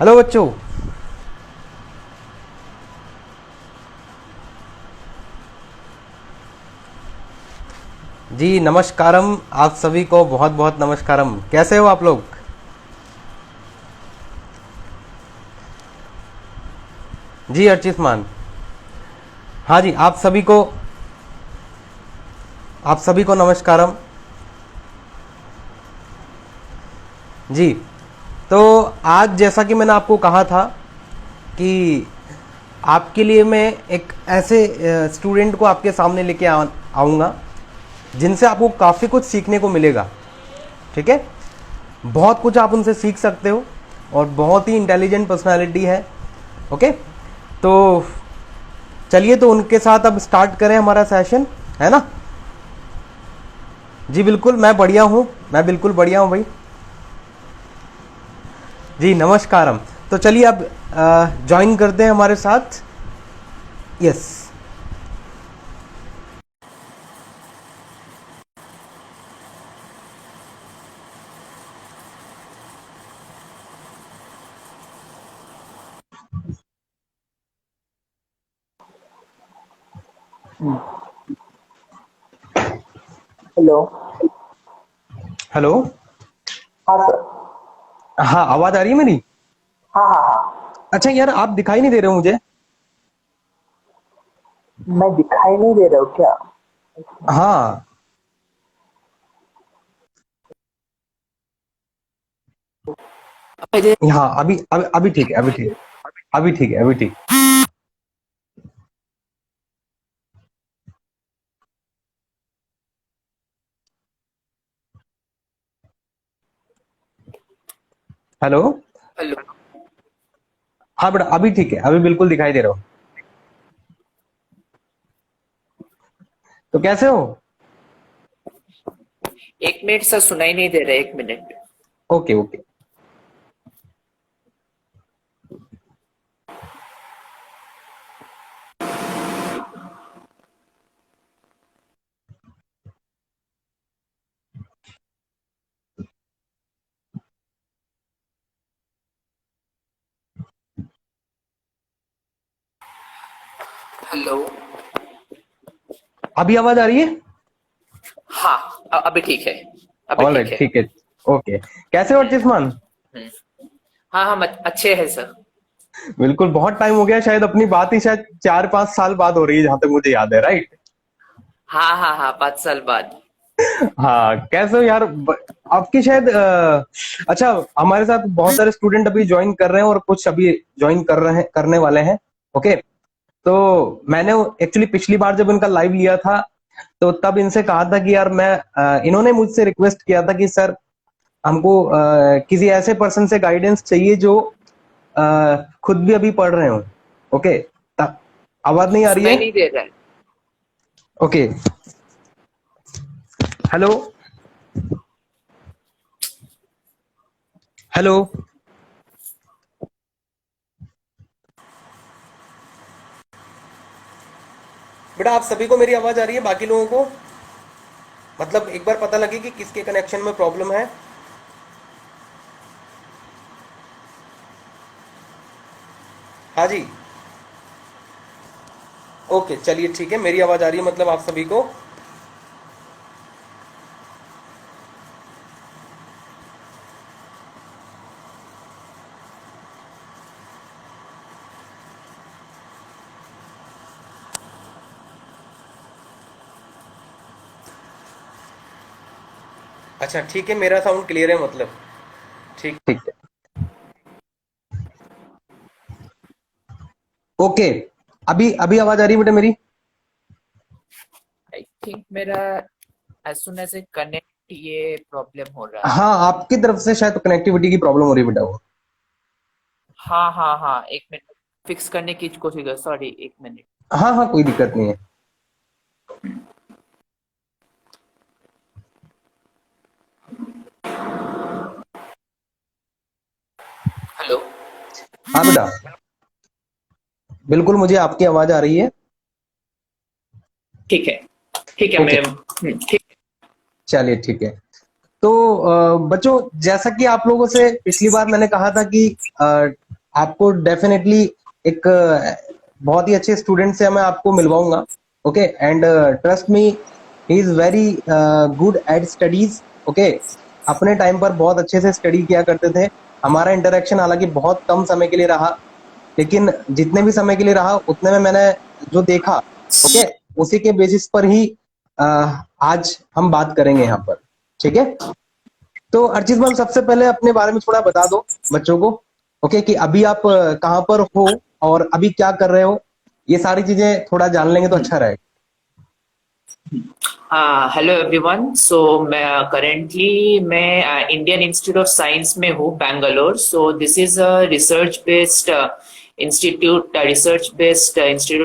Hello बच्चों। जी नमस्कारम, आप सभी को बहुत बहुत नमस्कारम। कैसे हो आप लोग? जी अर्चित मान। हाँ जी, आप सभी को नमस्कारम। जी, तो आज जैसा कि मैंने आपको कहा था कि आपके लिए मैं एक ऐसे स्टूडेंट को आपके सामने लेके आऊँगा जिनसे आपको काफ़ी कुछ सीखने को मिलेगा। ठीक है, बहुत कुछ आप उनसे सीख सकते हो और बहुत ही इंटेलिजेंट पर्सनालिटी है। ओके, तो चलिए तो उनके साथ अब स्टार्ट करें हमारा सेशन, है ना? जी बिल्कुल, मैं बिल्कुल बढ़िया हूँ भाई। जी नमस्कारम। तो चलिए अब ज्वाइन करते हैं हमारे साथ। यस। हेलो। हेलो। हाँ सर। हाँ, आवाज आ रही है मेरी? हाँ हाँ हाँ। अच्छा यार, आप दिखाई नहीं दे रहे हो मुझे। मैं दिखाई नहीं दे रहा हूँ क्या? हाँ। मुझे हाँ, अभी ठीक है, अभी ठीक, अभी ठीक है, अभी ठीक। हेलो। हेलो। हाँ बेटा, अभी ठीक है, अभी बिल्कुल दिखाई दे रहा हूँ। तो कैसे हो? एक मिनट सर, सुनाई नहीं दे रहा, एक मिनट। Okay okay. हेलो। अभी आवाज आ रही है? हाँ, अभी ठीक है। अभी ऑल ठीक राइट, है। ठीक है। ओके, कैसे हो अर्चित? हम्म। हाँ हाँ, अच्छे हैं सर। बिल्कुल, बहुत टाइम हो गया, शायद अपनी बात ही शायद 4-5 साल बाद हो रही है, जहां तक मुझे याद है, राइट? हाँ हाँ हाँ, 5 साल बाद। हाँ, कैसे हो यार? आपके शायद अच्छा, हमारे साथ बहुत सारे स्टूडेंट अभी ज्वाइन कर रहे हैं और कुछ अभी ज्वाइन करने वाले हैं। ओके, तो मैंने एक्चुअली पिछली बार जब इनका लाइव लिया था तो तब इनसे कहा था कि यार इन्होंने मुझसे रिक्वेस्ट किया था कि सर हमको किसी ऐसे पर्सन से गाइडेंस चाहिए जो खुद भी अभी पढ़ रहे हो। ओके, आवाज नहीं आ रही सुनाई है? नहीं दे रहा है। ओके। हेलो। हेलो। बेटा, आप सभी को मेरी आवाज आ रही है? बाकी लोगों को मतलब एक बार पता लगे कि किसके कनेक्शन में प्रॉब्लम है। हाँ जी। ओके, चलिए ठीक है, मेरी आवाज आ रही है मतलब आप सभी को। अच्छा ठीक है, मेरा साउंड क्लियर है मतलब। ठीक ठीक है। ओके, अभी अभी आवाज आ रही है बेटा मेरी? आई थिंक मेरा as soon as a connect ये प्रॉब्लम हो रहा है। हाँ, आपकी तरफ से शायद कनेक्टिविटी की प्रॉब्लम हो रही है बेटा वो। हाँ हाँ हाँ, एक मिनट फिक्स करने की कोशिश कर, सॉरी, एक मिनट। हाँ हाँ, कोई दिक्कत नहीं है। हेलो। हाँ बेटा, बिल्कुल मुझे आपकी आवाज आ रही है। ठीक है। ठीक है, ओके, मैं ठीक। चलिए ठीक है। तो बच्चों, जैसा कि आप लोगों से पिछली बार मैंने कहा था कि आपको डेफिनेटली एक बहुत ही अच्छे स्टूडेंट से मैं आपको मिलवाऊंगा। Okay, and trust me, he is very good at studies. Okay, अपने टाइम पर बहुत अच्छे से स्टडी किया करते थे। हमारा इंटरेक्शन हालांकि बहुत कम समय के लिए रहा, लेकिन जितने भी समय के लिए रहा उतने में मैंने जो देखा, ओके, उसी के बेसिस पर ही आज हम बात करेंगे यहाँ पर। ठीक है, तो अर्चित मैम, सबसे पहले अपने बारे में थोड़ा बता दो बच्चों को। ओके, कि अभी आप कहाँ पर हो और अभी क्या कर रहे हो, ये सारी चीजें थोड़ा जान लेंगे तो अच्छा रहेगा। Hello everyone. सो मैं करेंटली मैं इंडियन इंस्टीट्यूट ऑफ साइंस में हूँ, Bangalore. So this is a research based institute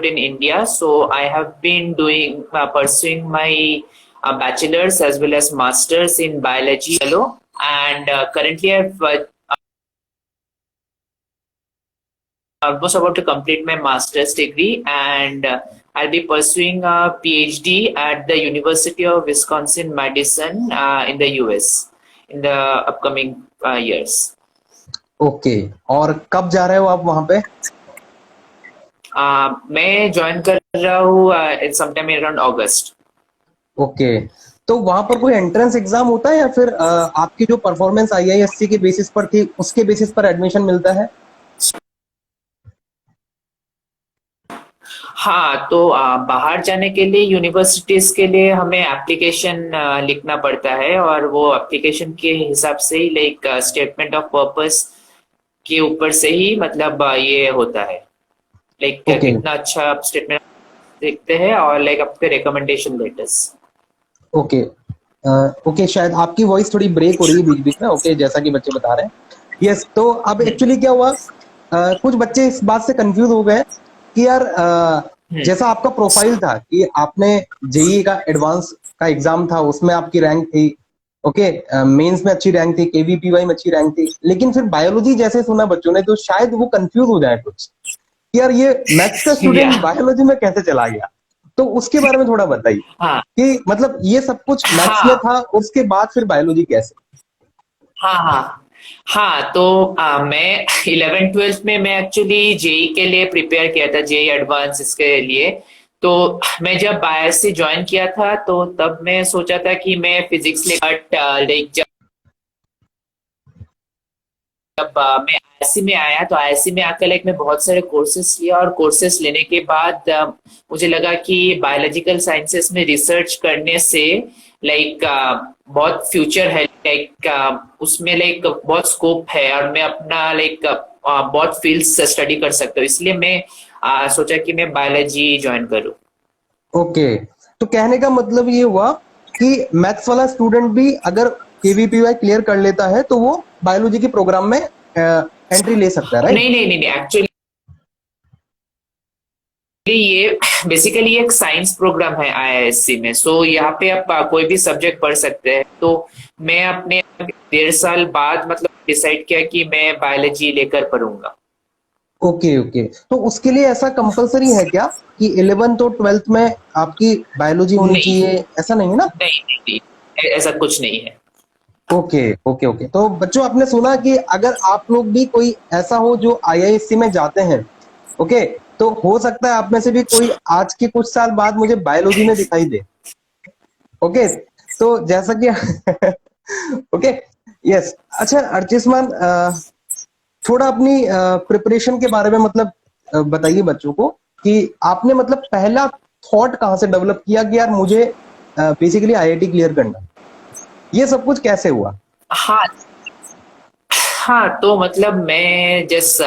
in India. So I have been doing pursuing my bachelor's as well as master's in biology fellow, and currently I've almost about to complete my master's degree, and I'll be pursuing a PhD at the University of Wisconsin-Madison in the US in the upcoming years. Okay, और कब जा रहे हो आप वहां पे? मैं join कर रहा हूँ sometime around August. ओके, तो वहां पर कोई एंट्रेंस एग्जाम होता है या फिर आपकी जो परफॉर्मेंस आईआईएससी के बेसिस पर थी उसके बेसिस पर एडमिशन मिलता है? हाँ, तो बाहर जाने के लिए यूनिवर्सिटीज के लिए हमें एप्लीकेशन लिखना पड़ता है, और वो एप्लीकेशन के हिसाब से ही लाइक स्टेटमेंट ऑफ पर्पस के ऊपर से ही मतलब ये होता है, लाइक ओके, कितना अच्छा स्टेटमेंट देखते हैं और लाइक आपके रिकमेंडेशन लेटर्स। ओके, ओके, शायद आपकी वॉइस थोड़ी ब्रेक हो रही है बीच बीच में। ओके, जैसा कि बच्चे बता रहे हैं। यस, तो अब एक्चुअली क्या हुआ, कुछ बच्चे इस बात से कंफ्यूज हो गए कि यार जैसा आपका प्रोफाइल था कि आपने जेई का एडवांस का एग्जाम था, उसमें आपकी रैंक थी। ओके, मेंस में अच्छी रैंक थी, केवीपीवाई में अच्छी रैंक थी, लेकिन फिर बायोलॉजी जैसे सुना बच्चों ने तो शायद वो कंफ्यूज हो जाए कुछ कि यार ये मैथ्स का या स्टूडेंट बायोलॉजी में कैसे चला गया। तो उसके बारे में थोड़ा बताइए हाँ कि मतलब ये सब कुछ मैथ्स में हाँ था, उसके बाद फिर बायोलॉजी कैसे? हाँ हाँ हाँ, तो मैं 11th 12th में मैं एक्चुअली जेई के लिए प्रिपेयर किया था, जेई एडवांस इसके लिए। तो मैं जब बायोलॉजी ज्वाइन किया था तो तब मैं सोचा था कि मैं फिजिक्स ले, बट लाइक जब मैं आईआईएससी में आया तो आईआईएससी में आकर लाइक मैं बहुत सारे कोर्सेस लिया, और कोर्सेस लेने के बाद मुझे लगा कि बायोलॉजिकल साइंसेस में रिसर्च करने से लाइक बहुत फ्यूचर है, लाइक उसमें लाइक बहुत स्कोप है, और मैं अपना लाइक बहुत फील्ड्स स्टडी कर सकता हूँ। इसलिए मैं सोचा कि मैं बायोलॉजी ज्वाइन करूँ। ओके, तो कहने का मतलब ये हुआ कि मैथ्स वाला स्टूडेंट भी अगर केवीपीवाई क्लियर कर लेता है तो वो बायोलॉजी के प्रोग्राम में एंट्री ले सकता है, राइट? नहीं नहीं नहीं नहीं, एक्चुअली ये बेसिकली एक साइंस प्रोग्राम है आईआईएससी में। सो यहाँ पे आप कोई भी सब्जेक्ट पढ़ सकते हैं। तो मैं अपने 1.5 साल बाद मतलब डिसाइड किया कि मैं बायोलॉजी लेकर पढ़ूंगा। ओके, ओके, तो उसके लिए ऐसा कंपलसरी है क्या कि 11th और 12th में आपकी बायोलॉजी होनी नहीं चाहिए? ऐसा नहीं है ना? नहीं नहीं, नहीं ऐसा कुछ नहीं है। ओके, ओके, ओके, तो बच्चों, आपने सुना कि अगर आप लोग भी कोई ऐसा हो जो आईआईएससी में जाते हैं, ओके, तो हो सकता है आप में से भी कोई आज के कुछ साल बाद मुझे बायोलॉजी में दिखाई दे। ओके, तो जैसा कि ओके, यस, अच्छा अर्चिस्मान, थोड़ा अपनी प्रिपरेशन के बारे में मतलब बताइए बच्चों को कि आपने मतलब पहला थॉट कहाँ से डेवलप किया कि यार मुझे बेसिकली आईआईटी क्लियर करना है? ये सब कुछ कैसे हुआ? हाँ हाँ, तो मतलब मैं जस्ट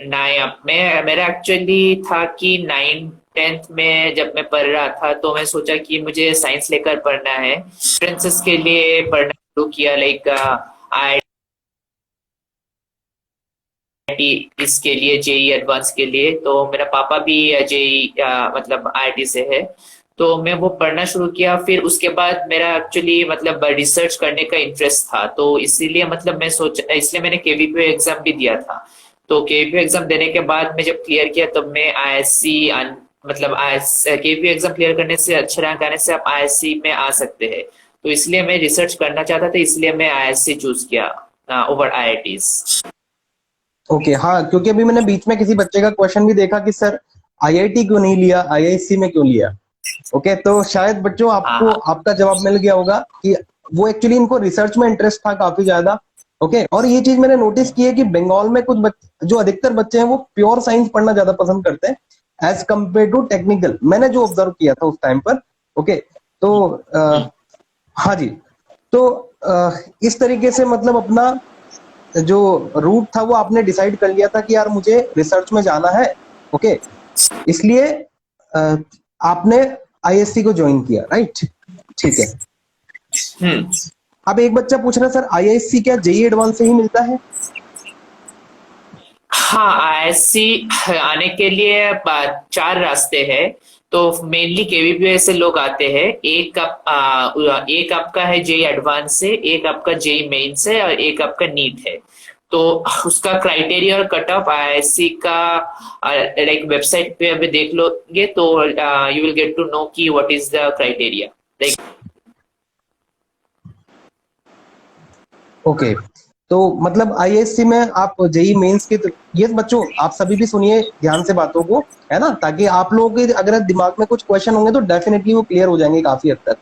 मैं मेरा एक्चुअली था कि 9th 10th में जब मैं पढ़ रहा था तो मैं सोचा कि मुझे साइंस लेकर पढ़ना है, एंट्रेंसेस के लिए पढ़ना शुरू किया, लाइक आईआईटी इसके लिए, जेई एडवांस के लिए। तो मेरा पापा भी जेई मतलब आईआईटी से है, तो मैं वो पढ़ना शुरू किया। फिर उसके बाद मेरा एक्चुअली मतलब रिसर्च करने का इंटरेस्ट था, तो इसीलिए मतलब मैं सोच इसलिए मैंने केवीपी एग्जाम भी दिया था। तो केवीपी एग्जाम देने के बाद मैं जब क्लियर किया तब मैं आईएससी मतलब केवीपी एग्जाम क्लियर करने से, अच्छे रैंक आने से आप आईएससी में आ सकते हैं। तो इसलिए मैं रिसर्च करना चाहता था, इसलिए मैं आईआईएससी चूज किया ओवर आईआईटीज। ओके, हाँ, क्योंकि अभी मैंने बीच में किसी बच्चे का क्वेश्चन भी देखा कि सर आईआईटी क्यों नहीं लिया, आईआईएससी में क्यों लिया। ओके, तो शायद बच्चों हाँ आपको हाँ आपका जवाब मिल गया होगा कि वो एक्चुअली इनको रिसर्च में इंटरेस्ट था काफी ज्यादा। ओके, और ये चीज मैंने नोटिस की है कि बंगाल में कुछ जो अधिकतर बच्चे हैं वो प्योर साइंस पढ़ना ज्यादा पसंद करते हैं एज कम्पेयर टू टेक्निकल, मैंने जो ऑब्जर्व किया था उस टाइम पर। ओके, तो हम्म, हाँ जी, तो इस तरीके से मतलब अपना जो रूट था वो आपने डिसाइड कर लिया था कि यार मुझे रिसर्च में जाना है। ओके, इसलिए अ, आपने आईएससी को ज्वाइन किया, राइट? ठीक है। हम्म। अब एक बच्चा पूछ रहा है सर आईआईएससी क्या जेई एडवांस से ही मिलता है? हाँ, आईआईएससी आने के लिए चार रास्ते हैं। तो मेनली केवीपीओ से लोग आते हैं। एक आपका है जेई एडवांस से, एक आपका जेई मेन से, और एक आपका नीट है। तो उसका क्राइटेरिया और कट ऑफ आईआईएससी का लाइक वेबसाइट पे अभी देख लोगे तो you will get to know कि what is the criteria like. Okay, तो मतलब आईएससी में आप जेई मेंस के ये बच्चों आप सभी भी सुनिए ध्यान से बातों को, है ना, ताकि आप लोगों के अगर दिमाग में कुछ क्वेश्चन होंगे तो डेफिनेटली वो क्लियर हो जाएंगे काफी हद तक।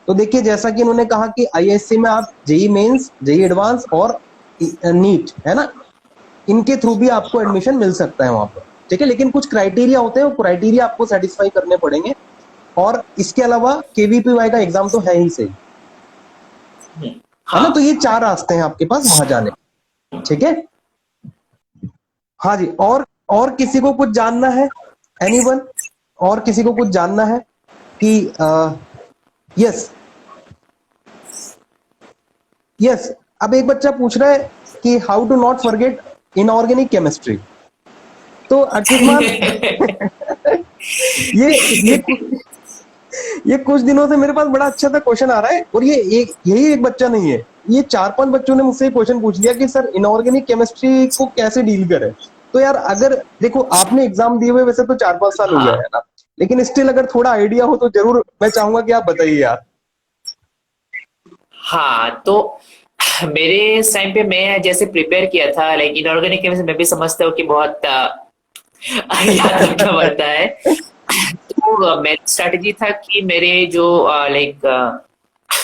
तो देखिए, जैसा कि उन्होंने कहा कि आईएससी में आप जेई मेंस, जेई एडवांस और नीट, है ना, इनके थ्रू भी आपको एडमिशन मिल सकता है वहां पर। ठीक है, लेकिन कुछ क्राइटेरिया होते हैं, वो क्राइटेरिया आपको सेटिस्फाई करने पड़ेंगे। और इसके अलावा केवीपीवाई का एग्जाम तो है ही सही, है ना। तो हाँ। ये चार रास्ते हैं आपके पास वहां जाने के। ठीक है, हाँ जी। और किसी को कुछ जानना है? एनीवन? और किसी को कुछ जानना है कि यस, यस। अब एक बच्चा पूछ रहा है कि how to not forget inorganic chemistry. तो अर्चिसमान ये ये ये कुछ दिनों से मेरे पास बड़ा अच्छा सा क्वेश्चन आ रहा है, और ये एक यही एक बच्चा नहीं है, ये चार पांच बच्चों ने मुझसे क्वेश्चन पूछ लिया कि सर इनऑर्गेनिक केमिस्ट्री को कैसे डील करें। तो यार अगर देखो आपने एग्जाम दिए हुए वैसे तो 4-5 साल हो गया हाँ है ना, लेकिन स्टिल अगर थोड़ा आइडिया हो तो जरूर मैं चाहूंगा कि आप बताइए यार। हाँ, तो मेरे टाइम पे मैं जैसे प्रिपेयर किया था लाइक इनऑर्गेनिक केमिस्ट्री, मैं भी समझता हूँ कि बहुत याद रखना पड़ता है। तो मेरा स्ट्रैटेजी था कि मेरे जो लाइक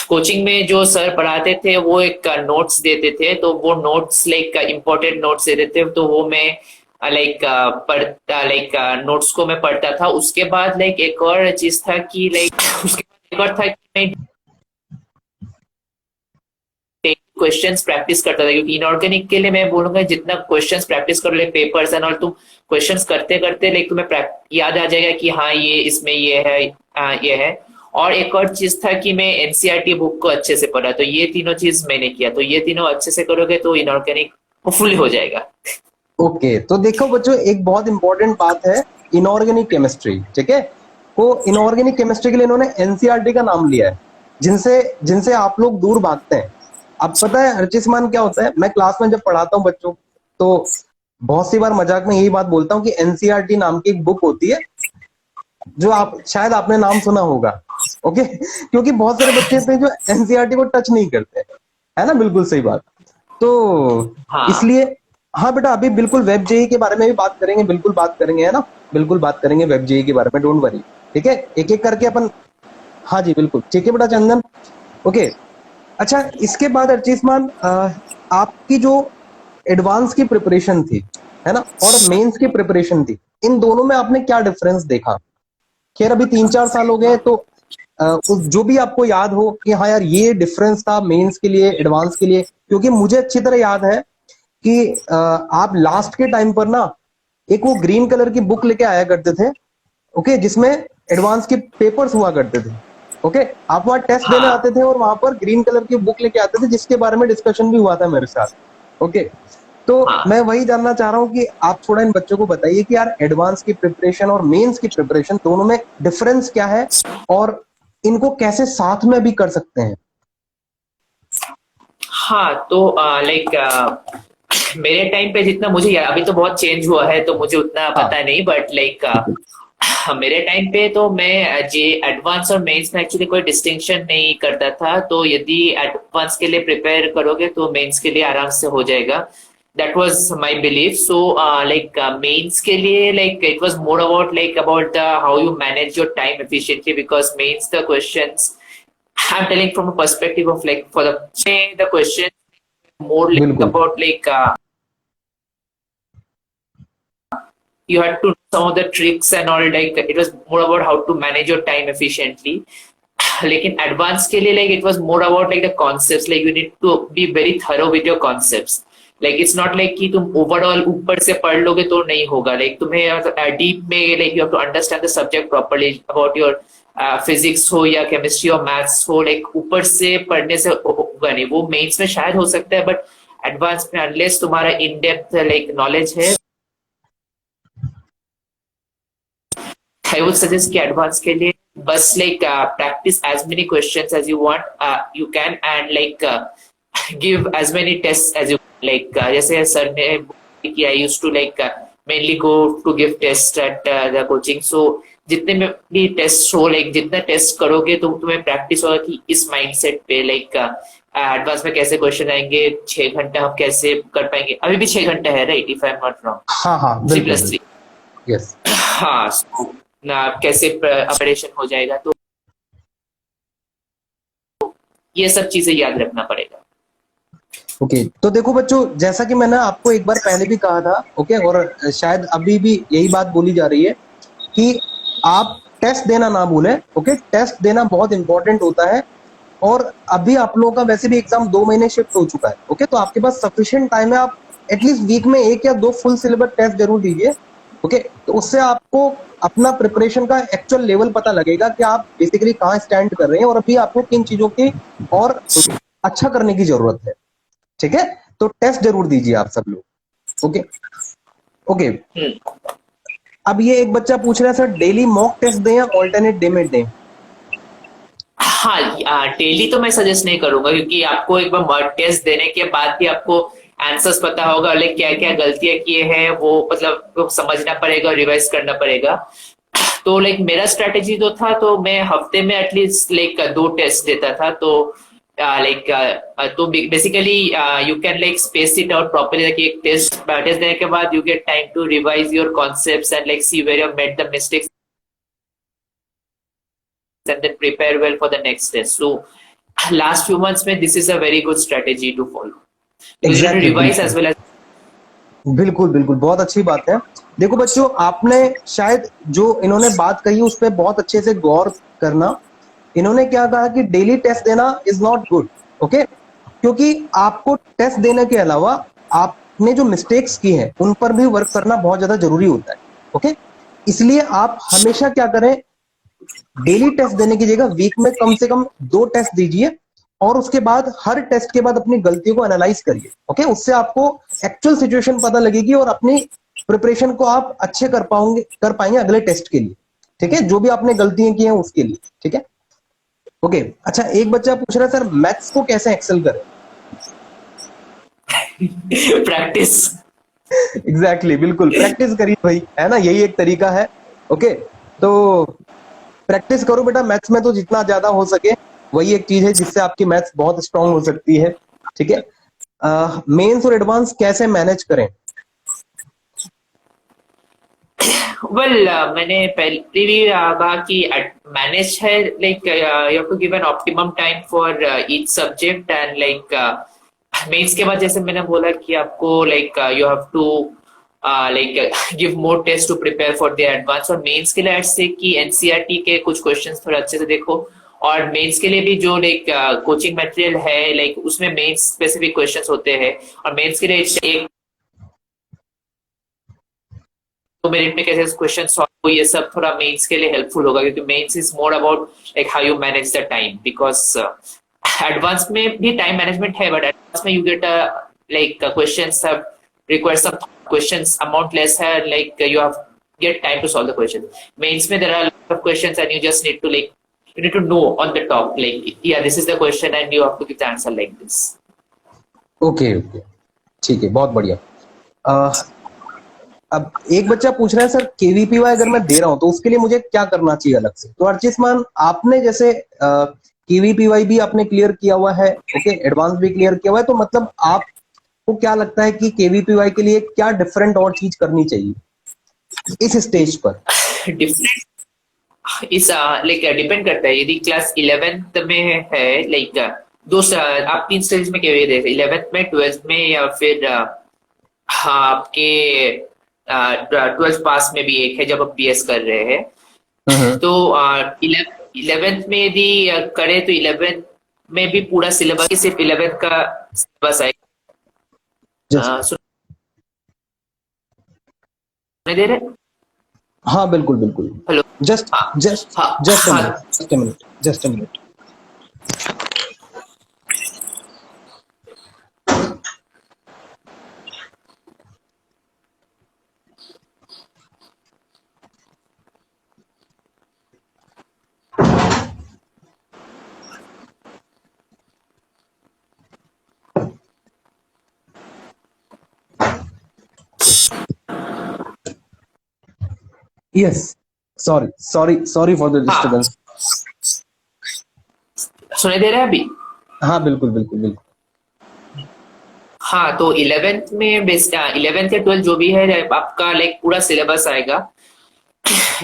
कोचिंग में जो सर पढ़ाते थे वो एक नोट्स देते थे, तो वो नोट्स लाइक इम्पोर्टेंट नोट्स देते थे, तो वो मैं लाइक पढ़ता लाइक नोट्स को मैं पढ़ता था। उसके बाद लाइक एक और चीज था कि लाइक उसके बाद एक और था कि मैं क्वेश्चंस प्रैक्टिस करता था, क्योंकि इनऑर्गेनिक के लिए मैं बोलूंगा जितना क्वेश्चंस प्रैक्टिस कर ले पेपर्स एंड और तुम क्वेश्चंस करते करते लाइक तुम्हें याद आ जाएगा कि हाँ ये इसमें ये है, ये है। और एक और चीज था कि मैं एनसीईआरटी बुक को अच्छे से पढ़ा, तो ये तीनों चीज मैंने किया। तो ये तीनों अच्छे से करोगे तो इनऑर्गेनिक फुल हो जाएगा। ओके, तो देखो बच्चों एक बहुत इंपॉर्टेंट बात है, इनऑर्गेनिक केमिस्ट्री। ठीक है, तो इनऑर्गेनिक केमिस्ट्री के लिए इन्होंने एनसीईआरटी का नाम लिया है, जिनसे जिनसे आप लोग दूर भागते हैं। अब पता है अर्चिसमान क्या होता है, मैं क्लास में जब पढ़ाता हूँ बच्चों तो बहुत सी बार मजाक में यही बात बोलता हूँ कि एनसीईआरटी नाम की एक बुक होती है, जो आप शायद आपने नाम सुना होगा। ओके, क्योंकि बहुत सारे बच्चे ऐसे हैं जो एनसीईआरटी को टच नहीं करते, है ना, बिल्कुल सही बात। तो हाँ इसलिए हाँ बेटा, अभी बिल्कुल वेब जेई के बारे में भी बात करेंगे, बिल्कुल बात करेंगे, है ना, बिल्कुल बात करेंगे वेब जेई के बारे में, डोंट वरी। ठीक है, एक एक करके अपन, हाँ जी बिल्कुल, ठीक है बेटा चंदन। ओके, अच्छा, इसके बाद अर्चिसमान आपकी जो एडवांस की प्रिपरेशन थी, है ना, और मेंस की प्रिपरेशन थी, इन दोनों में आपने क्या डिफरेंस देखा? खैर अभी 3-4 साल हो गए, तो जो भी आपको याद हो कि हाँ यार ये डिफरेंस था मेंस के लिए एडवांस के लिए, क्योंकि मुझे अच्छी तरह याद है कि आप लास्ट के टाइम पर ना एक वो ग्रीन कलर की बुक लेके आया करते थे। ओके, जिसमें एडवांस के पेपर्स हुआ करते थे। ओके, आप वहां टेस्ट देने हाँ आते थे और वहां पर ग्रीन कलर की बुक लेके आते थे, जिसके बारे में डिस्कशन भी हुआ था मेरे साथ। ओके, तो हाँ। मैं वही जानना चाह रहा हूँ कि आप थोड़ा इन बच्चों को बताइए कि यार एडवांस की प्रिपरेशन और मेंस की प्रिपरेशन दोनों में डिफरेंस क्या है, और इनको कैसे साथ में भी कर सकते हैं। हाँ, तो लाइक मेरे टाइम पे जितना मुझे याद, अभी तो बहुत चेंज हुआ है तो मुझे उतना हाँ, पता नहीं, बट लाइक मेरे टाइम पे तो मैं जे एडवांस और मेंस में एक्चुअली कोई डिस्टिंक्शन नहीं करता था, तो यदि एडवांस के लिए प्रिपेयर करोगे तो मेंस के लिए आराम से हो जाएगा। That was my belief. So like mains के लिए like it was more about like about the how you manage your time efficiently, because mains the questions I'm telling from a perspective of like for the say the question more like बिल्कुल about like you had to know some of the tricks and all, like it was more about how to manage your time efficiently. लेकिन advance के लिए like it was more about like the concepts, like you need to be very thorough with your concepts. Like it's not like कि तुम overall ऊपर से पढ़ लोगे तो नहीं होगा, लाइक तुम्हें डीप में like you have to understand the subject properly about your physics हो या केमिस्ट्री और मैथ्स हो, लाइक ऊपर से पढ़ने से होगा नहीं। वो मेंस में शायद हो सकता है, बट एडवांस में अनलेस तुम्हारा इन डेप्थ लाइक नॉलेज है, I would suggest कि एडवांस के लिए बस like practice as many questions as you want, you can, and like give as many tests as you like. जैसे सर ने बोला कि I used to like mainly go to give tests at the coaching. So जितने में भी test हो, like जितना test करोगे तो तुम्हें प्रैक्टिस होगा कि इस माइंडसेट पे लाइक एडवांस में कैसे क्वेश्चन आएंगे, 6 घंटा हम कैसे कर पाएंगे। अभी भी 6 घंटा है right, if I am not wrong, हाँ हाँ 3+3। यस हाँ, so, ना कैसे ऑपरेशन हो जाएगा, तो ये सब चीजें याद रखना पड़ेगा। ओके तो देखो बच्चों, जैसा कि मैंने आपको एक बार पहले भी कहा था, ओके, और शायद अभी भी यही बात बोली जा रही है कि आप टेस्ट देना ना भूलें। ओके, टेस्ट देना बहुत इंपॉर्टेंट होता है। और अभी आप लोगों का वैसे भी एग्जाम 2 महीने शिफ्ट हो चुका है। ओके, तो आपके पास सफिशिएंट टाइम है, आप एटलीस्ट वीक में 1 या 2 फुल सिलेबस टेस्ट जरूर दीजिए। ओके, तो उससे आपको अपना प्रिपरेशन का एक्चुअल लेवल पता लगेगा कि आप बेसिकली कहाँ स्टैंड कर रहे हैं और अभी आपको किन चीजों की और अच्छा करने की जरूरत है। ठीक है, तो टेस्ट जरूर दीजिए आप सब लोग। ओके ओके, अब ये एक बच्चा पूछ रहा है सर, डेली मॉक टेस्ट दें या ऑल्टरनेट डे में दें? हाँ, डेली तो मैं सजेस्ट नहीं करूंगा, क्योंकि आपको एक बार मॉक टेस्ट देने के बाद भी आपको आंसर्स पता होगा, लाइक क्या क्या गलतियां किए हैं वो मतलब वो समझना पड़ेगा, रिवाइज करना पड़ेगा। तो लाइक मेरा स्ट्रेटेजी जो था, तो मैं हफ्ते में एटलीस्ट लाइक 2 टेस्ट देता था। तो लाइक तो basically you can like space it out properly, like एक टेस्ट देने के बाद you get time to revise your concepts and like see where you made the mistakes and then prepare well for the next test. So last few months में this is a very good strategy to follow. You have to revise as well as बिल्कुल बिल्कुल, बहुत अच्छी बात है। देखो बच्चों, आपने शायद जो इन्होंने बात कही उस पर बहुत अच्छे से गौर करना। इन्होंने क्या कहा कि डेली टेस्ट देना इज नॉट गुड। ओके, क्योंकि आपको टेस्ट देने के अलावा आपने जो मिस्टेक्स की हैं उन पर भी वर्क करना बहुत ज्यादा जरूरी होता है। ओके, इसलिए आप हमेशा क्या करें, डेली टेस्ट देने की जगह वीक में कम से कम 2 टेस्ट दीजिए और उसके बाद हर टेस्ट के बाद अपनी गलतियों को एनालाइज करिए। ओके, उससे आपको एक्चुअल सिचुएशन पता लगेगी और अपनी प्रिपरेशन को आप अच्छे कर पाएंगे अगले टेस्ट के लिए। ठीक है, जो भी आपने गलतियां की हैं उसके लिए। ठीक है, ओके। अच्छा, एक बच्चा पूछ रहा है सर, मैथ्स को कैसे एक्सेल करें? practice. एग्जैक्टली, बिल्कुल, प्रैक्टिस करिए भाई, है ना, यही एक तरीका है। ओके, तो प्रैक्टिस करो बेटा, मैथ्स में तो जितना ज्यादा हो सके वही एक चीज है जिससे आपकी मैथ्स बहुत स्ट्रांग हो सकती है। ठीक है, मेंस और एडवांस कैसे मैनेज करें? Well, मैंने पहले भी कहा कि मैनेज है, like you have to give an optimum time for each subject and like mains के बाद जैसे मैंने बोला कि आपको like you have to like give more test to prepare for the advance. और मेंस के लिए ऐड से कि एनसीईआरटी के कुछ क्वेश्चंस थोड़ा अच्छे से देखो, और मेंस के लिए भी जो लाइक कोचिंग मटेरियल है लाइक उसमें मेंस स्पेसिफिक क्वेश्चंस होते हैं, और मेंस के लिए एक 2 मिनट में कैसे क्वेश्चन सॉल्व हो, ये सब थोड़ा मेंस के लिए हेल्पफुल होगा, क्योंकि mains is more about like how you manage the time. Because advance में भी टाइम मैनेजमेंट है, बट एडवांस में you get like questions have require some questions amount less है, like you have get time to solve the question. Mains में there are a lot of questions and you just need to like you need to know on the top like yeah this is the question and you have to give the answer like this. Okay okay, ठीक है, बहुत बढ़िया। अब एक बच्चा पूछ रहा है सर केवीपीवाई अगर मैं दे रहा हूं तो उसके लिए मुझे क्या करना चाहिए अलग से। तो अर्चिस्मान आपने जैसे केवीपीवाई भी आपने क्लियर किया हुआ है, ओके, एडवांस भी क्लियर किया हुआ है, तो मतलब आपको क्या लगता है कि केवीपीवाई के लिए क्या डिफरेंट और चीज करनी चाहिए इस स्टेज पर? डिफरेंट इस लाइक डिपेंड करता है, यदि क्लास 11th में है लाइक आप 3 स्टेज में क्या दे, 11th में, 12th में, या फिर हाँ आपके 12th पास में भी एक है जब आप बीएस कर रहे हैं। हम्म। तो 11th में यदि करे तो 11th में भी पूरा सिलेबस, सिर्फ 11th का सिलेबस आएगा। जस्ट सुनाई दे रहे? हाँ बिल्कुल बिल्कुल। हेलो। जस्ट हाँ जस्ट हाँ जस्ट अ हाँ। Minute, just a minute, just a minute. Yes, sorry sorry sorry for the हाँ डिस्टरबेंस। सुनाई दे रहा है अभी? हाँ बिल्कुल बिल्कुल बिल्कुल। हाँ तो 11th में बेस्ट, 11th या 12th जो भी है आपका लाइक पूरा सिलेबस आएगा।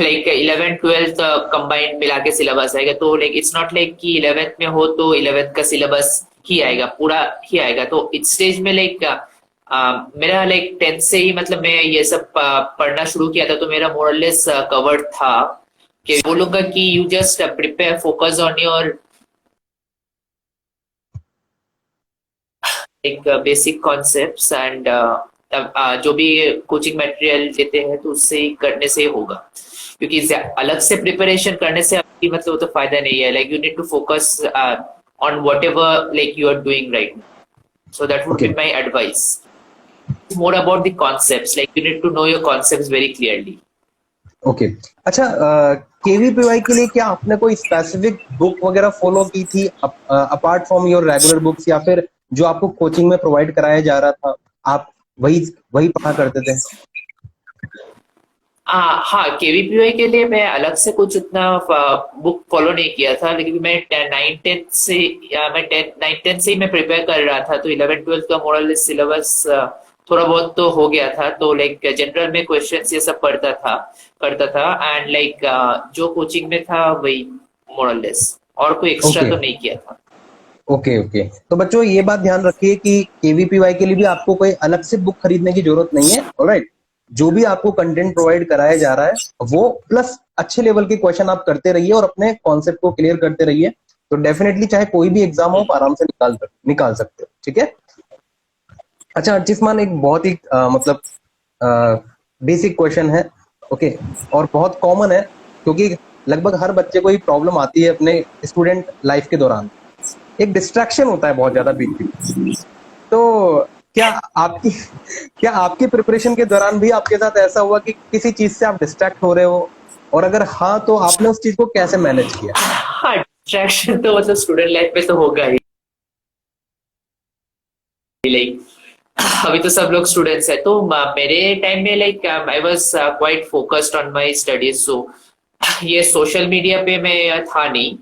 लाइक 11th 12th कंबाइंड मिला के सिलेबस आएगा। तो लाइक इट्स नॉट लाइक कि 11th में हो तो 11th का सिलेबस ही आएगा, पूरा ही आएगा। तो इस स्टेज में लाइक मेरा लाइक 10th से ही मतलब मैं ये सब पढ़ना शुरू किया था, तो मेरा मोरलेस कवर्ड था। कि बोलूंगा कि you just prepare, focus on your एक बेसिक कॉन्सेप्ट्स एंड जो भी कोचिंग मटेरियल देते हैं तो उससे ही करने से ही होगा। क्योंकि अलग से प्रिपरेशन करने से आपकी मतलब वो तो फायदा नहीं है। Like you need to focus on whatever like you are doing right, so that would okay be my advice. More about the concepts, like you need to know your concepts very clearly. Okay. अच्छा, KVPY के लिए क्या आपने कोई specific book वगैरह follow की थी apart from your regular books, या फिर जो आपको कोचिंग में प्रोवाइड कराया जा रहा था आप वही वही पढ़ा करते थे? हाँ केवीपीओ के लिए मैं अलग से कुछ उतना बुक फॉलो नहीं किया था, लेकिन मैं 9 10 से या मैं 9 10 से ही मैं प्रिपेयर कर रहा था। तो 11 12 का मोरल सिलेबस थोड़ा बहुत तो हो गया था। तो लाइक जनरल में क्वेश्चंस ये सब पढ़ता था, करता था। एंड लाइक जो कोचिंग में था वही मोरलेस, और कोई एक्स्ट्रा ओके तो नहीं किया था। Okay okay. तो बच्चों ये बात ध्यान रखिए कि केवीपीवाई के लिए भी आपको कोई अलग से बुक खरीदने की जरूरत नहीं है, ऑलराइट। जो भी आपको कंटेंट प्रोवाइड कराया जा रहा है वो प्लस अच्छे लेवल के क्वेश्चन आप करते रहिए और अपने कॉन्सेप्ट को क्लियर करते रहिए। तो डेफिनेटली चाहे कोई भी एग्जाम हो आप आराम से निकाल सकते हो, ठीक है। अच्छा अर्चिस्मान, एक बहुत ही मतलब बेसिक क्वेश्चन है, ओके, और बहुत कॉमन है क्योंकि लगभग हर बच्चे को ही प्रॉब्लम आती है अपने स्टूडेंट लाइफ के दौरान। एक डिस्ट्रैक्शन होता है बहुत ज्यादा बीच बीच में। तो क्या आपकी क्या आपकी प्रिपरेशन के दौरान भी आपके साथ ऐसा हुआ कि किसी चीज से आप डिस्ट्रैक्ट हो रहे हो, और अगर हाँ तो आपने उस चीज को कैसे मैनेज किया? हाँ डिस्ट्रैक्शन तो मतलब स्टूडेंट लाइफ में तो होगा ही। लाइक अभी तो सब लोग स्टूडेंट्स है, तो मेरे टाइम में like I was quite focused on my studies. So ये सोशल मीडिया पे मैं था नहीं।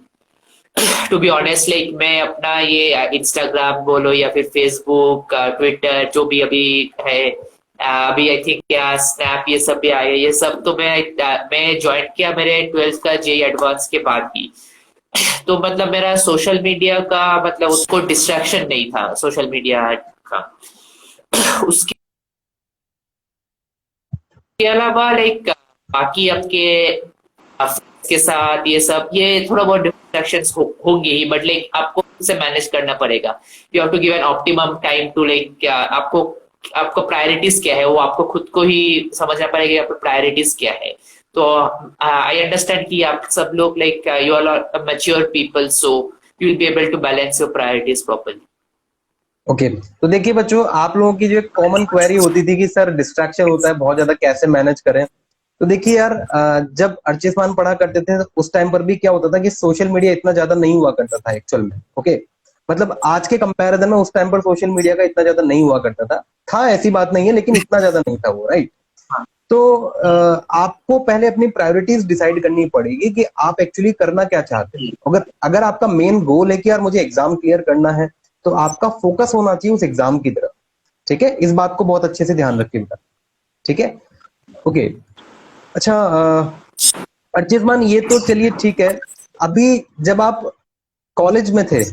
टू बी ऑनेस्ट लाइक मैं अपना ये इंस्टाग्राम बोलो या फिर फेसबुक, ट्विटर जो भी अभी है, अभी आई थिंक क्या स्नैप ये सब भी आए, ये सब तो मैं ज्वाइन किया मेरे 12th का जे एडवांस के बाद ही। तो मतलब मेरा सोशल मीडिया का मतलब उसको डिस्ट्रैक्शन नहीं था सोशल मीडिया का। उसके अलावा लाइक बाकी आपके के साथ ये सब ये थोड़ा बहुत डिस्ट्रैक्शंस होंगे ही, बट लाइक आपको उसे मैनेज करना पड़ेगा। You have to give an optimum time to like क्या आपको, आपको प्रायोरिटीज क्या है वो आपको खुद को ही समझना पड़ेगा कि आपको प्रायोरिटीज क्या है। तो आई अंडरस्टैंड कि आप सब लोग like you are mature people, so you will be able to balance your priorities properly. Okay तो देखिए बच्चों, आप लोगों की जो एक कॉमन क्वेरी होती थी कि सर डिस्ट्रैक्शन होता है बहुत ज्यादा, कैसे मैनेज करें। तो देखिए यार, जब अर्चिस्मान पढ़ा करते थे तो उस टाइम पर भी क्या होता था कि सोशल मीडिया इतना ज्यादा नहीं हुआ करता था एक्चुअल में, ओके। मतलब आज के कंपैरिजन में उस टाइम पर सोशल मीडिया का इतना ज्यादा नहीं हुआ करता था ऐसी बात नहीं है, लेकिन इतना ज्यादा नहीं था वो, राइट। तो आपको पहले अपनी प्रायोरिटीज डिसाइड करनी पड़ेगी कि आप एक्चुअली करना क्या चाहते हैं। अगर अगर आपका मेन गोल है कि यार मुझे एग्जाम क्लियर करना है, तो आपका फोकस होना चाहिए उस एग्जाम की तरफ। ठीक है, इस बात को बहुत अच्छे से ध्यान रखिएगा। ठीक है, ओके। अच्छा अर्चितमान, ये तो चलिए ठीक है। अभी जब आप कॉलेज में थे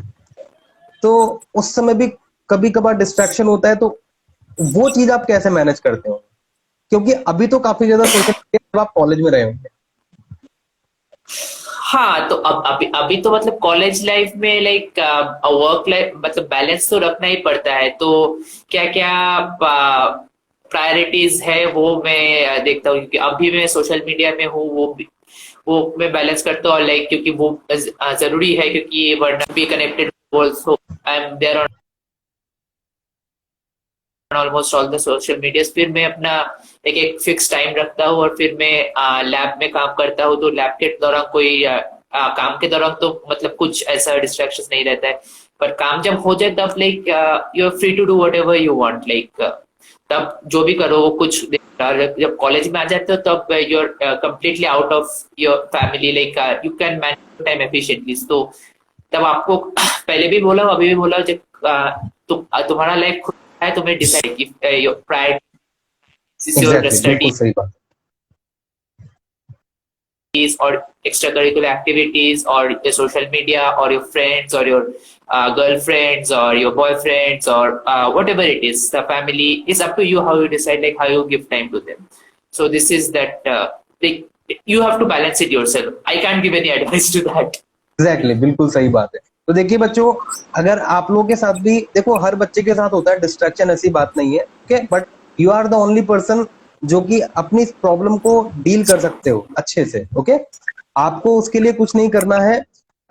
तो उस समय भी कभी कभार डिस्ट्रैक्शन होता है, तो वो चीज आप कैसे मैनेज करते हो? क्योंकि अभी तो काफी ज्यादा सोशल मीडिया जब आप कॉलेज में रहे होंगे। हाँ, तो अब अभी तो मतलब कॉलेज लाइफ में लाइक वर्क लाइफ मतलब बैलेंस तो रखना ही पड़ता है। तो क्या क्या प्रायोरिटीज है वो मैं देखता हूँ, क्योंकि अभी मैं सोशल मीडिया में हूँ, वो मैं बैलेंस करता हूँ, लाइक क्योंकि वो जरूरी है, क्योंकि वरना भी connected also I am there on almost all the social media. फिर मैं अपना एक फिक्स टाइम रखता हूँ, और फिर मैं लैब में काम करता हूँ। तो लैब के दौरान कोई काम के दौरान तो मतलब कुछ ऐसा डिस्ट्रैक्शन नहीं रहता है। पर काम जब हो जाए तब like you are free to do whatever you want, like तब जो भी करो वो कुछ जब कॉलेज में आ जाते हो तब you are completely out of your family, like you can manage time efficiently. तो तब आपको पहले भी बोला अभी भी बोला, जब तुम्हारा लाइफ खुद है, तुम्हें डिसाइड की योर प्रायोरिटीज योर एग्जैक्टली, बिल्कुल स्टडीज सही बात। or extracurricular activities or the social media or your friends or your girlfriends or your boyfriends or whatever it is, the family is up to you how you decide, like how you give time to them. So this is that like, you have to balance it yourself. I can't give any advice to that. Exactly, बिल्कुल सही बात है। तो देखिए बच्चों, अगर आप लोगों के साथ भी, देखो हर बच्चे के साथ होता है डिस्ट्रैक्शन, ऐसी बात नहीं है, okay, but you are the only person जो कि अपनी प्रॉब्लम को डील कर सकते हो अच्छे से। ओके, आपको उसके लिए कुछ नहीं करना है।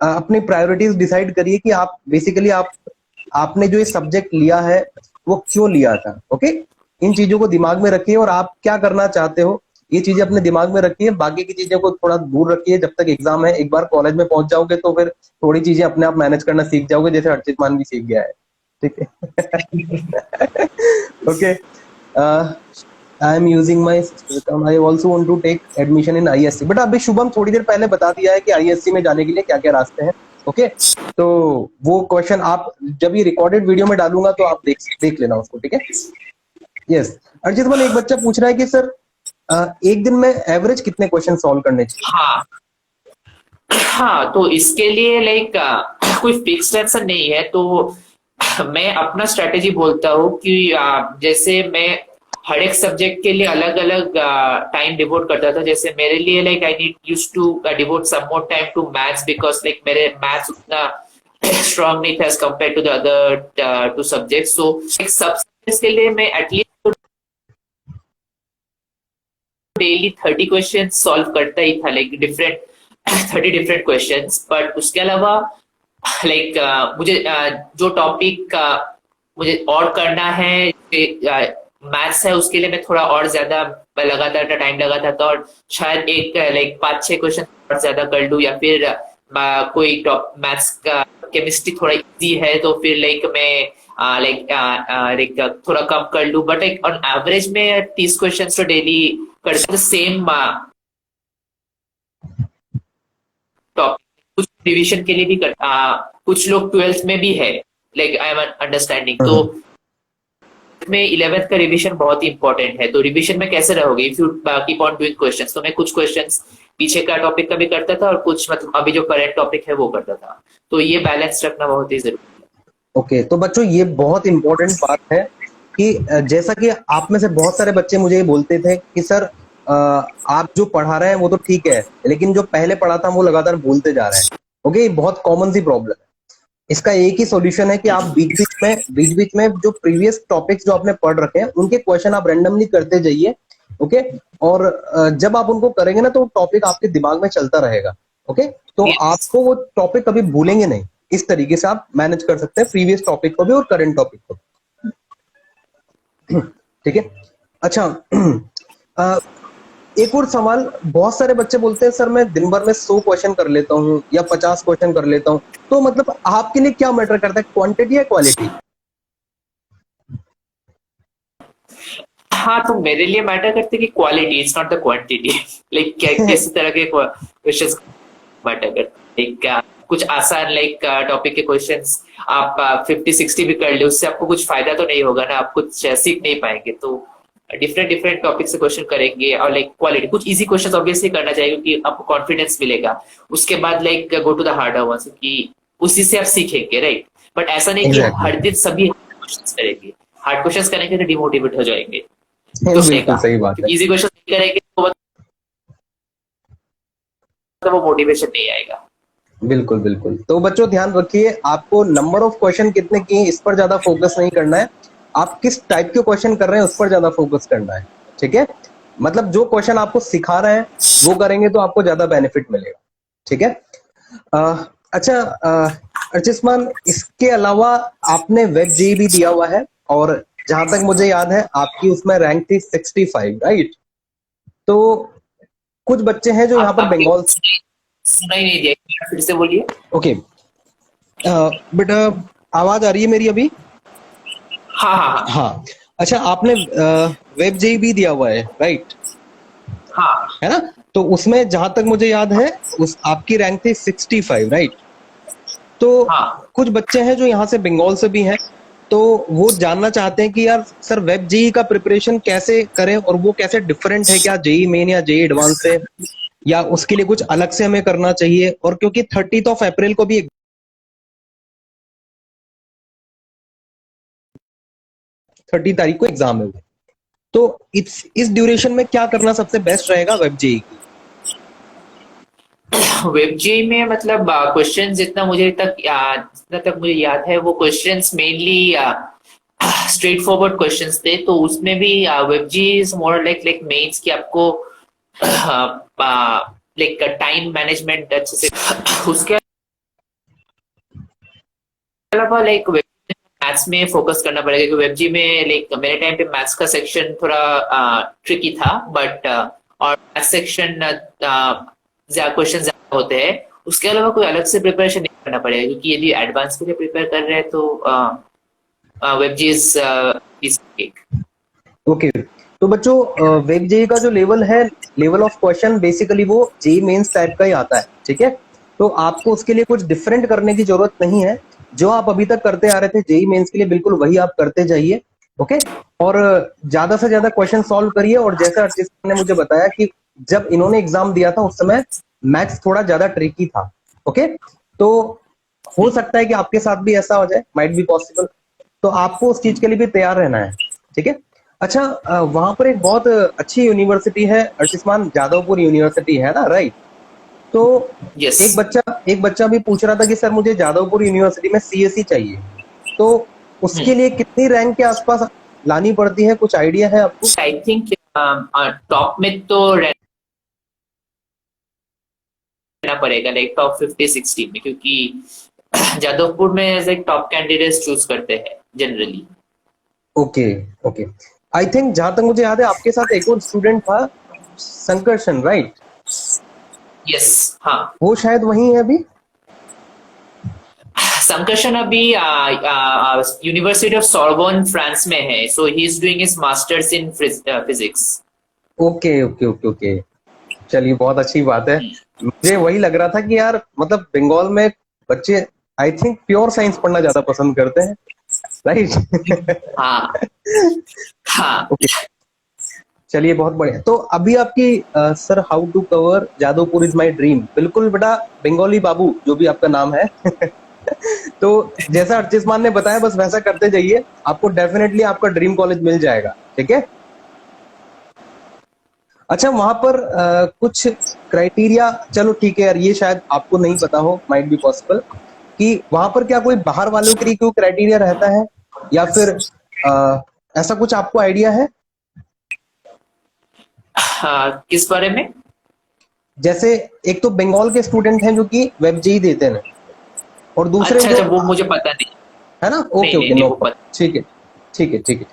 अपनी प्रायोरिटीज डिसाइड करिए कि आप बेसिकली आपने जो ये सब्जेक्ट लिया है वो क्यों लिया था। ओके, इन चीजों को दिमाग में रखिए और आप क्या करना चाहते हो ये चीजें अपने दिमाग में रखिए। बाकी की चीजों को थोड़ा दूर रखिए जब तक एग्जाम है। एक बार कॉलेज में पहुंच जाओगे तो फिर थोड़ी चीजें अपने आप मैनेज करना सीख जाओगे, जैसे अर्चित मान भी सीख गया है। ठीक है। Okay, I am using my I also want to take admission in ISC, but अभी शुभम थोड़ी देर पहले बता दिया है कि आईएससी में जाने के लिए क्या क्या रास्ते हैं। ओके, तो वो क्वेश्चन आप जब ये रिकॉर्डेड वीडियो में डालूंगा तो आप देख लेना उसको। ठीक है, यस। अर्चित मान, एक बच्चा पूछ रहा है कि सर एक दिन में एवरेज कितने क्वेश्चन सॉल्व करने चाहिए? हाँ, हाँ, तो इसके लिए लाइक कोई फिक्स आंसर नहीं है। तो मैं अपना स्ट्रेटेजी बोलता हूँ कि जैसे मैं हर एक सब्जेक्ट के लिए अलग अलग टाइम डिवोट करता था। जैसे मेरे लिए like I need use to devote some more time to maths, because like मेरे मैथ्स उतना स्ट्रांग नहीं था as compare to the other two subject. So एक सब सब्जेक्ट्स के लिए मैं एटलीस्ट डेली 30 क्वेश्चन सॉल्व करता ही था, like different 30 different questions. But उसके अलावा लाइक मुझे जो टॉपिक मुझे और करना है, मैथ्स है, उसके लिए मैं थोड़ा और ज्यादा लगातार टाइम लगाता था, और शायद एक लाइक 5-6 क्वेश्चन और ज्यादा कर लूँ, या फिर कोई टॉप मैथ्स का केमिस्ट्री थोड़ा इजी है तो फिर लाइक मैं लाइक थोड़ा कम कर लूँ। बट लाइक ऑन एवरेज में 30 क्वेश्चन तो डेली करता, सेम टॉपिक। कुछ रिवीजन के लिए भी कुछ लोग 12th में भी है, लाइक आई एम अंडरस्टैंडिंग। तो में 11th का रिवीजन बहुत ही इंपॉर्टेंट है। तो रिवीजन में कैसे रहोगे if you keep on doing questions? तो मैं कुछ क्वेश्चंस पीछे का टॉपिक का भी करता था, और कुछ मतलब अभी जो करंट टॉपिक है वो करता था। तो ये बैलेंस रखना बहुत ही जरूरी है। ओके, तो बच्चों ये बहुत इंपॉर्टेंट बात है कि जैसा कि आप में से बहुत सारे बच्चे मुझे ये बोलते थे कि सर आप जो पढ़ा रहे हैं वो तो ठीक है, लेकिन जो पहले पढ़ा था वो लगातार भूलते जा रहे हैं। ओके, ये बहुत कॉमन सी प्रॉब्लम है। इसका एक ही सॉल्यूशन है कि आप बीच बीच में जो प्रीवियस टॉपिक्स जो आपने पढ़ रखे हैं उनके क्वेश्चन आप रैंडमली करते जाइए। ओके, और जब आप उनको करेंगे ना तो टॉपिक आपके दिमाग में चलता रहेगा। ओके, तो आपको वो टॉपिक कभी भूलेंगे नहीं। इस तरीके से आप मैनेज कर सकते हैं प्रीवियस टॉपिक को भी और करंट टॉपिक को। ठीक है, अच्छा। एक और सवाल, बहुत सारे बच्चे बोलते हैं सर मैं दिन भर में 100 क्वेश्चन कर लेता हूँ या 50 क्वेश्चन कर लेता हूँ, तो मतलब आपके लिए क्या मैटर करता है, क्वांटिटी या क्वालिटी? हाँ, तो मेरे लिए मैटर करते कि quality, it's not the quantity. Like क्या किस तरह के क्वेश्चंस मैटर करते, लाइक कुछ आसान लाइक टॉपिक के क्वेश्चंस आप 50-60 भी कर ले, उससे आपको कुछ फायदा तो नहीं होगा ना, आप कुछ सीख नहीं पाएंगे। तो डिफरेंट डिफरेंट टॉपिक से क्वेश्चन करेंगे, और लाइक क्वालिटी कुछ इजी क्वेश्चन ऑब्वियसली करना चाहिए, क्योंकि आपको कॉन्फिडेंस मिलेगा। उसके बाद like go to the harder ones, कि उसी से आप सीखेंगे, राइट। बट ऐसा नहीं कि एग्जैक्टली हर दिन सभी क्वेश्चन करेंगे। हार्ड क्वेश्चन करेंगे तो डिमोटिवेट हो जाएंगे, तो बिल्कुल चलेगा। सही बात है। क्योंकि इजी क्वेश्चन नहीं करेंगे तो मतलब वो मोटिवेशन नहीं आएगा। बिल्कुल बिल्कुल। तो बच्चों ध्यान रखिए, आपको नंबर ऑफ क्वेश्चन कितने किए इस पर ज्यादा फोकस नहीं करना है, आप किस टाइप के क्वेश्चन कर रहे हैं उस पर ज्यादा फोकस करना है। ठीक है, मतलब जो क्वेश्चन आपको सिखा रहे हैं वो करेंगे तो आपको ज्यादा बेनिफिट मिलेगा। ठीक है। अच्छा अर्चिस्मान, इसके अलावा आपने वेब जी भी दिया हुआ है, और जहां तक मुझे याद है आपकी उसमें रैंक थी 65, राइट। तो कुछ बच्चे हैं जो यहाँ आप पर आपके बंगाल। सुना ही नहीं दिया, एक बार फिर से बोलिए। ओके बेटा, आवाज आ रही है मेरी अभी? हाँ हाँ हाँ हाँ। अच्छा, आपने वेब जे भी दिया हुआ है, राइट, हाँ है ना? तो उसमें जहां तक मुझे याद है उस आपकी रैंक थी 65, राइट। तो हाँ। कुछ बच्चे हैं जो यहाँ से बंगाल से भी हैं, तो वो जानना चाहते हैं कि यार सर वेब जेई का प्रिपरेशन कैसे करें, और वो कैसे डिफरेंट है, क्या जेई मेन या जेई एडवांस से, या उसके लिए कुछ अलग से हमें करना चाहिए। और क्योंकि 30 अप्रैल को भी 30 तारीख को एग्जाम है, तो इस ड्यूरेशन में क्या करना सबसे बेस्ट रहेगा वेब जेई की? वेब जी में मतलब क्वेश्चन जितना तक मुझे याद है, वो questions mainly straightforward questions थे। तो उसमें भी वेब JEE is more like like mains की आपको लाइक टाइम मैनेजमेंट अच्छे से। उसके अलावा लाइक मैथ्स में फोकस करना पड़ेगा, क्योंकि वेब जी में लाइक मेरे टाइम पे मैथ्स का सेक्शन थोड़ा ट्रिकी था, बट और मैथ्स सेक्शन क्वेश्चन ज्यादा होते हैं। उसके अलावा कोई अलग से प्रिपरेशन नहीं करना पड़ेगा, क्योंकि यदि एडवांस के लिए प्रिपेयर कर रहे हैं तो वेब जी इज ओके। तो बच्चों वेब जेई का जो लेवल है, लेवल ऑफ क्वेश्चन बेसिकली वो जेई मेंस टाइप का ही आता है। ठीक है, तो आपको उसके लिए कुछ डिफरेंट करने की जरूरत नहीं है, जो आप अभी तक करते आ रहे थे जेई मेंस के लिए बिल्कुल वही आप करते जाइए। ओके, और ज्यादा से ज्यादा क्वेश्चन सॉल्व करिए। और जैसा अर्चित ने मुझे बताया कि जब इन्होंने एग्जाम दिया था उस समय मैथ्स थोड़ा ज्यादा ट्रिकी था। ओके, तो हो सकता है कि आपके साथ भी ऐसा हो जाए, माइट बी पॉसिबल। तो आपको उस चीज के लिए भी तैयार रहना है। ठीक है। अच्छा, वहां पर एक बहुत अच्छी यूनिवर्सिटी है अर्चिस्मान, जादवपुर यूनिवर्सिटी है ना, राइट। तो यस। एक बच्चा भी पूछ रहा था कि सर मुझे जादवपुर यूनिवर्सिटी में सीएसई चाहिए, तो उसके लिए कितनी रैंक के आसपास लानी पड़ती है, कुछ आइडिया है आपको? आई थिंक टॉप में तो रहना पड़ेगा, लाइक टॉप 50-60 में, क्योंकि जादवपुर में एज एक टॉप कैंडिडेट्स चूज करते हैं generally. Okay okay. I think जहां तक मुझे याद है आपके साथ एक और स्टूडेंट था, संकर्षण, राइट। यस। हाँ, वो शायद वही है अभी। संकर्षण अभी यूनिवर्सिटी ऑफ सोर्बोन फ्रांस में है, so he is doing his masters in physics. Okay okay okay okay, चलिए बहुत अच्छी बात है। मुझे वही लग रहा था कि यार मतलब बंगाल में बच्चे आई थिंक प्योर साइंस पढ़ना ज्यादा पसंद करते हैं, राइट। हाँ हाँ। ओके, चलिए बहुत बढ़िया। तो अभी आपकी sir how to cover Jadavpur is my dream, बिल्कुल बेटा बंगाली बाबू जो भी आपका नाम है। तो जैसा अर्चिस्मान ने बताया बस वैसा करते जाइए, आपको डेफिनेटली आपका ड्रीम कॉलेज मिल जाएगा। ठीक है। अच्छा, वहां पर कुछ क्राइटेरिया, चलो ठीक है यार, ये शायद आपको नहीं पता हो, माइट बी पॉसिबल, कि वहां पर क्या कोई बाहर वालों के लिए कोई क्राइटेरिया रहता है, या फिर ऐसा कुछ आपको आइडिया है? किस बारे में? जैसे एक तो बंगाल के स्टूडेंट हैं जो कि वेब जेई देते हैं, और दूसरे अच्छा जो, अच्छा, वो मुझे पता नहीं। है ना, नहीं ओके नहीं ओके, नहीं, नो वो पता। ठीक है ठीक है ठीक है।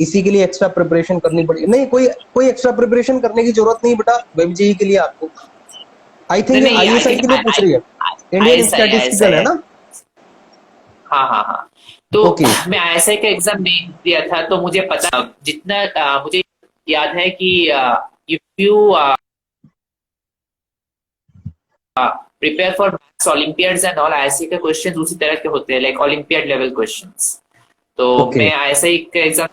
इसी के लिए एक्स्ट्रा प्रिपरेशन करनी पड़ेगी? नहीं, कोई कोई एक्स्ट्रा प्रिपरेशन करने की जरूरत नहीं बेटा वेब जेई के लिए आपको। आई नहीं थिंक ये नहीं, आई आईएसआई थिंक के लिए पूछ रही है, इंडियन आईएसआई स्टैटिस्टिकल, है आईएसआई। ना? हाँ हाँ हाँ। तो ओके मैं आईएसआई का एग्जाम नहीं दिया था, तो मुझे पता जितना मुझे याद है कि if you prepare for maths olympiads and all, ISI के क्वेश्चंस उसी तरह के होते हैं, लाइक ओलंपियाड लेवल क्वेश्चंस। तो ओके मैं आईएसआई का एग्जाम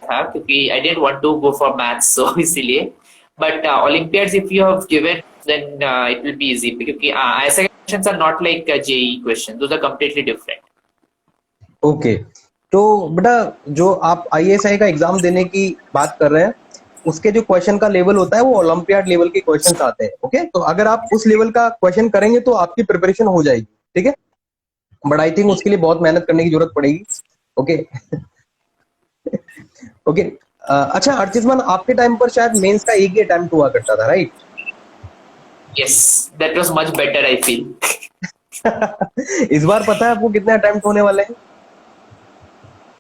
था क्योंकि I didn't want to go for maths, so इसीलिए। But olympiads if you have given then it will be easy, क्योंकि आईएसआई के questions are not like JEE question, those are completely different. Okay. तो बेटा, जो आप आईएएसआई का exam देने की बात कर रहे हैं, उसके जो क्वेश्चन का लेवल होता है वो ओलंपियाड लेवल के क्वेश्चंस आते हैं। ओके, तो अगर आप उस लेवल का क्वेश्चन करेंगे तो आपकी प्रिपरेशन हो जाएगी, ठीक है। बट आई थिंक उसके लिए बहुत मेहनत करने की जरूरत पड़ेगी। Okay okay. अच्छा अर्चिसमान, आपके टाइम पर शायद मेंस का एक ही अटेम्प्ट हुआ करता था, right? Yes, that was much better I feel. इस बार पता है आपको कितने अटेम्प्ट होने वाले हैं?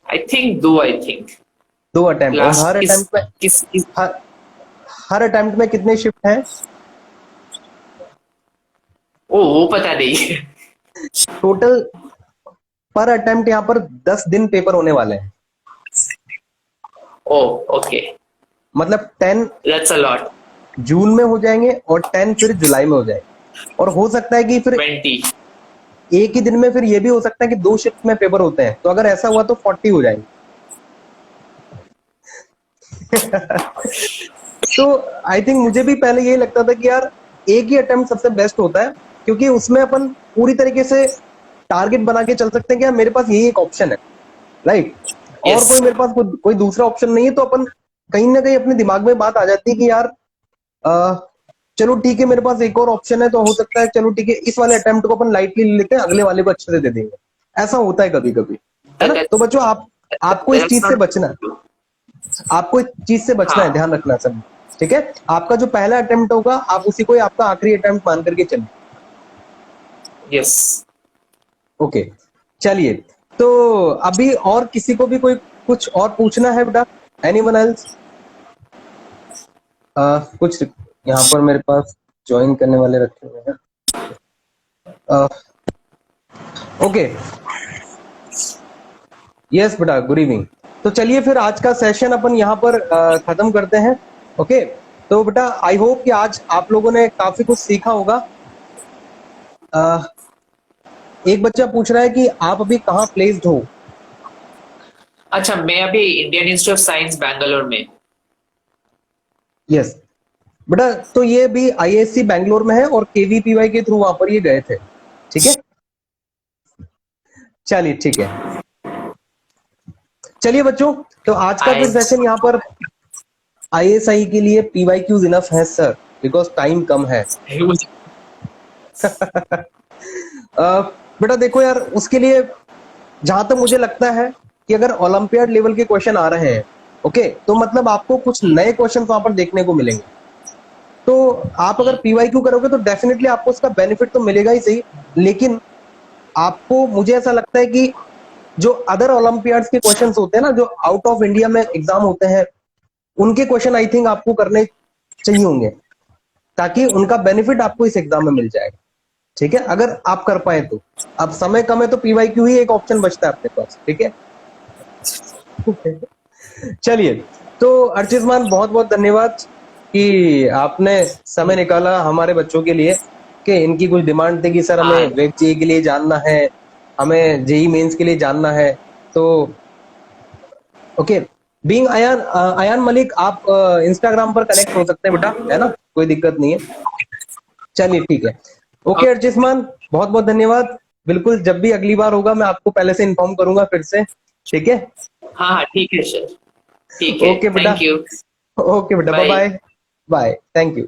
आई थिंक दो, आई थिंक 2 अटेम्प्ट। और लास्ट किस हर हर अटेम्प्ट में कितने शिफ्ट हैं? ओ वो पता नहीं। टोटल पर अटेम्प्ट यहाँ पर 10 दिन पेपर होने वाले हैं। ओ ओके, मतलब 10 दैट्स अ लॉट। जून में हो जाएंगे और 10 फिर जुलाई में हो जाएंगे। और हो सकता है कि फिर 20। एक ही दिन में फिर ये भी हो सकता है कि 2 शिफ्ट में पेपर होते हैं, तो अगर ऐसा हुआ तो 40 हो जाएंगे। तो आई थिंक मुझे भी पहले यही लगता था कि यार एक ही अटेम्प्ट सबसे बेस्ट होता है, क्योंकि उसमें अपन पूरी तरीके से टारगेट बना के चल सकते हैं कि यार मेरे पास यही एक ऑप्शन है, राइट? और यस कोई मेरे पास कोई दूसरा ऑप्शन नहीं है, तो अपन कहीं ना कहीं अपने दिमाग में बात आ जाती है कि यार अ, चलो ठीक है, मेरे पास एक और ऑप्शन है, तो हो सकता है चलो ठीक है इस वाले अटेम्प्ट को अपन लाइटली ले लेते हैं, अगले वाले को अच्छे से दे देंगे। ऐसा होता है कभी कभी, है ना? तो बच्चों, आपको इस दैट्स चीज से नॉट बचना है। आपको इस चीज से बचना है, हाँ। ध्यान रखना सब, ठीक है। आपका जो पहला अटेम्प्ट होगा, आप उसी को ही आपका आखिरी अटेम्प्ट मान करके चलिए। यस। ओके, चलिए। तो अभी और किसी को भी कोई कुछ और पूछना है बेटा? Anyone else? कुछ यहाँ पर मेरे पास ज्वाइन करने वाले रखे हुए हैं। ओके, यस बेटा, गुड इवनिंग। तो चलिए फिर आज का सेशन अपन यहाँ पर खत्म करते हैं। ओके, तो बेटा आई होप कि आज आप लोगों ने काफी कुछ सीखा होगा। एक बच्चा पूछ रहा है कि आप अभी कहाँ प्लेस्ड हो? अच्छा, मैं अभी Indian institute of science Bangalore में। यस बेटा, तो ये भी आईएससी बैंगलोर में है और केवीपीवाई के थ्रू वहां पर ये गए थे, ठीक है। चलिए ठीक है। चलिए बच्चों, तो आज का आई फिर सेशन यहाँ पर आईएसआई के लिए पीवाई क्यूज इनफ है सर, बिकॉज टाइम कम है। बेटा देखो यार, उसके लिए जहां तक मुझे लगता है कि अगर ओलंपियाड लेवल के क्वेश्चन आ रहे हैं, ओके, तो मतलब आपको कुछ नए क्वेश्चन वहां पर देखने को मिलेंगे। तो आप अगर पीवाईक्यू करोगे तो डेफिनेटली आपको उसका बेनिफिट तो मिलेगा ही सही, लेकिन आपको, मुझे ऐसा लगता है कि जो अदर ओलंपियाड्स के क्वेश्चंस होते हैं ना, जो आउट ऑफ इंडिया में एग्जाम होते हैं, उनके क्वेश्चन आई थिंक आपको करने चाहिए होंगे, ताकि उनका बेनिफिट आपको इस एग्जाम में मिल जाएगा, ठीक है, अगर आप कर पाए तो। अब समय कम है तो पीवाईक्यू ही एक ऑप्शन बचता है अपने पास, ठीक है। चलिए, तो अर्चितमान बहुत बहुत धन्यवाद कि आपने समय निकाला हमारे बच्चों के लिए, कि इनकी कुछ डिमांड थी कि सर हमें हाँ वेब जेई के लिए जानना है, हमें जेई मेंस के लिए जानना है। तो ओके, बीइंग अयान अयान मलिक, आप इंस्टाग्राम पर कनेक्ट हो सकते हैं बेटा, है ना, कोई दिक्कत नहीं है। चलिए ठीक है। ओके अर्चितमान, बहुत बहुत धन्यवाद। बिल्कुल, जब भी अगली बार होगा मैं आपको पहले से इन्फॉर्म करूंगा फिर से, ठीक है। हाँ हाँ, ठीक है सर, ठीक है, ओके बेटा, थैंक यू, ओके बेटा, bye bye. Bye bye, thank you.